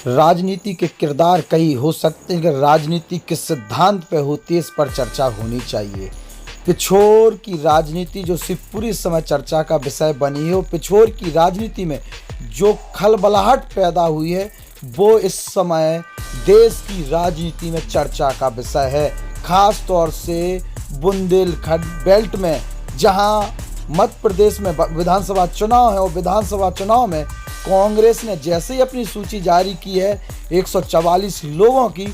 राजनीति के किरदार कई हो सकते हैं, लेकिन राजनीति किस सिद्धांत पे होती है इस पर चर्चा होनी चाहिए। पिछोर की राजनीति जो शिवपुरी इस समय चर्चा का विषय बनी है, वो पिछोर की राजनीति में जो खलबलाहट पैदा हुई है वो इस समय देश की राजनीति में चर्चा का विषय है। खास तौर से बुंदेलखंड बेल्ट में, जहां मध्य प्रदेश में विधानसभा चुनाव है और विधानसभा चुनाव में कांग्रेस ने जैसे ही अपनी सूची जारी की है 144 लोगों की,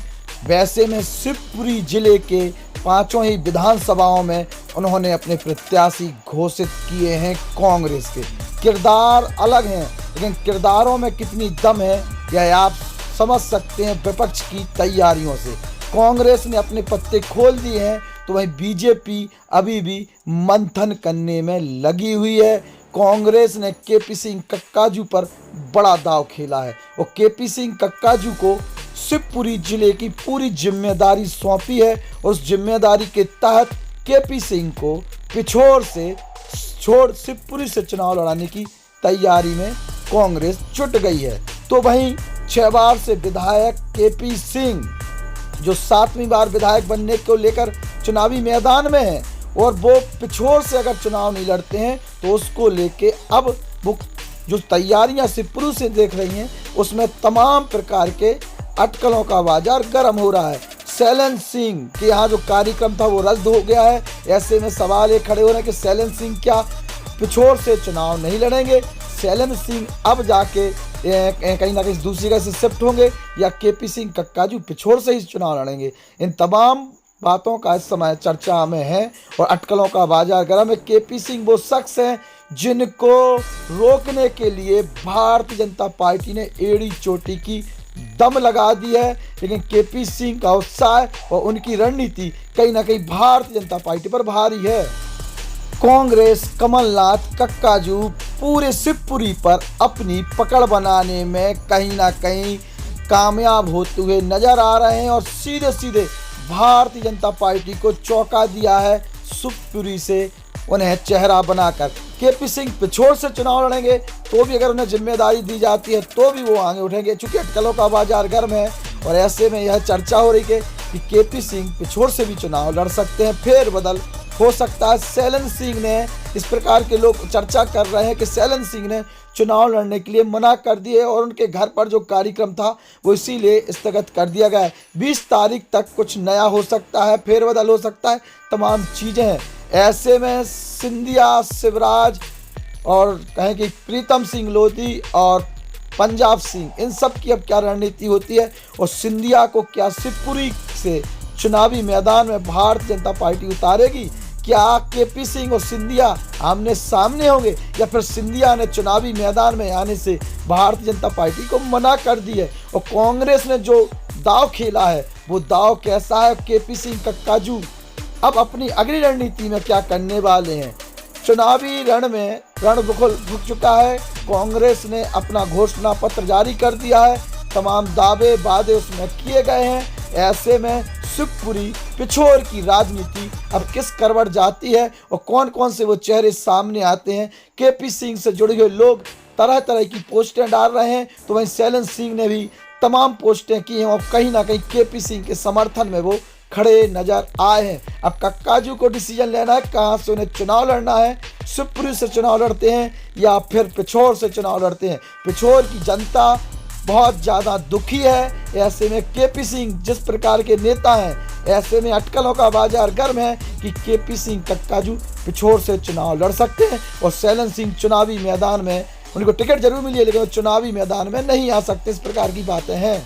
वैसे में शिवपुरी जिले के पांचों ही विधानसभाओं में उन्होंने अपने प्रत्याशी घोषित किए हैं। कांग्रेस के किरदार अलग हैं, लेकिन किरदारों में कितनी दम है यह आप समझ सकते हैं विपक्ष की तैयारियों से। कांग्रेस ने अपने पत्ते खोल दिए हैं, तो वहीं बीजेपी अभी भी मंथन करने में लगी हुई है। कांग्रेस ने केपी सिंह कक्काजू पर बड़ा दांव खेला है और केपी सिंह कक्काजू को शिवपुरी जिले की पूरी जिम्मेदारी सौंपी है। उस जिम्मेदारी के तहत केपी सिंह को पिछोर से छोड़ शिवपुरी से चुनाव लड़ाने की तैयारी में कांग्रेस जुट गई है। तो वहीं 6 बार से विधायक केपी सिंह जो 7वीं बार विधायक बनने को लेकर चुनावी मैदान में है और वो पिछोर से अगर चुनाव नहीं लड़ते हैं तो उसको लेके अब वो जो तैयारियां शिवपुरी से देख रही हैं उसमें तमाम प्रकार के अटकलों का बाजार गर्म हो रहा है। शैलेंद्र सिंह के यहाँ जो कार्यक्रम था वो रद्द हो गया है। ऐसे में सवाल ये खड़े हो रहे हैं कि शैलेंद्र सिंह क्या पिछोर से चुनाव नहीं लड़ेंगे? शैलेंद्र सिंह अब जाके कहीं ना कहीं दूसरी जगह से शिफ्ट होंगे या केपी सिंह कक्काजू पिछोर से ही चुनाव लड़ेंगे? इन तमाम बातों का इस समय चर्चा में है और अटकलों का बाजार गर्म है। केपी सिंह वो शख्स हैं जिनको रोकने के लिए भारतीय जनता पार्टी ने एड़ी चोटी की दम लगा दी है, लेकिन केपी सिंह का उत्साह और उनकी रणनीति कहीं ना कहीं भारतीय जनता पार्टी पर भारी है। कांग्रेस कमलनाथ कक्काजू पूरे शिवपुरी पर अपनी पकड़ बनाने में कहीं ना कहीं कामयाब होते हुए नजर आ रहे हैं और सीधे सीधे भारतीय जनता पार्टी को चौंका दिया है। शिवपुरी से उन्हें चेहरा बनाकर केपी सिंह पिछोर से चुनाव लड़ेंगे तो भी अगर उन्हें जिम्मेदारी दी जाती है तो भी वो आगे उठेंगे, चूंकि अटकलों का बाजार गर्म है। और ऐसे में यह चर्चा हो रही है कि केपी सिंह पिछोर से भी चुनाव लड़ सकते हैं, फेर बदल हो सकता है। शैलेंद्र सिंह ने इस प्रकार के लोग चर्चा कर रहे हैं कि शैलेंद्र सिंह ने चुनाव लड़ने के लिए मना कर दिए और उनके घर पर जो कार्यक्रम था वो इसीलिए स्थगित कर दिया गया है। 20 तारीख तक कुछ नया हो सकता है, फेरबदल हो सकता है, तमाम चीज़ें हैं। ऐसे में सिंधिया शिवराज और कहें कि प्रीतम सिंह लोधी और पंजाब सिंह, इन सब की अब क्या रणनीति होती है और सिंधिया को क्या शिवपुरी से चुनावी मैदान में भारतीय जनता पार्टी उतारेगी? क्या केपी सिंह और सिंधिया आमने सामने होंगे या फिर सिंधिया ने चुनावी मैदान में आने से भारतीय जनता पार्टी को मना कर दी है? और कांग्रेस ने जो दांव खेला है वो दांव कैसा है? केपी सिंह कक्काजू अब अपनी अगली रणनीति में क्या करने वाले हैं? चुनावी रण में रणभुखल भुग चुका है। कांग्रेस ने अपना घोषणा पत्र जारी कर दिया है, तमाम दावे वादे उसमें किए गए हैं। ऐसे में शिवपुरी पिछोर की राजनीति अब किस करवट जाती है और कौन कौन से वो चेहरे सामने आते हैं? केपी सिंह से जुड़े हुए लोग तरह तरह की पोस्टें डाल रहे हैं, तो वहीं शैलेंद्र सिंह ने भी तमाम पोस्टें की हैं और कहीं ना कहीं केपी सिंह के समर्थन में वो खड़े नजर आए हैं। अब कक्काजू को डिसीजन लेना है कहाँ से उन्हें चुनाव लड़ना है, शिवपुरी से चुनाव लड़ते हैं या फिर पिछोर से चुनाव लड़ते हैं। पिछोर की जनता बहुत ज़्यादा दुखी है। ऐसे में केपी सिंह जिस प्रकार के नेता हैं, ऐसे में अटकलों का बाजार गर्म है कि केपी सिंह कक्काजू पिछोर से चुनाव लड़ सकते हैं और शैलेंद्र सिंह चुनावी मैदान में, उनको टिकट जरूर मिली है लेकिन वो चुनावी मैदान में नहीं आ सकते। इस प्रकार की बातें हैं।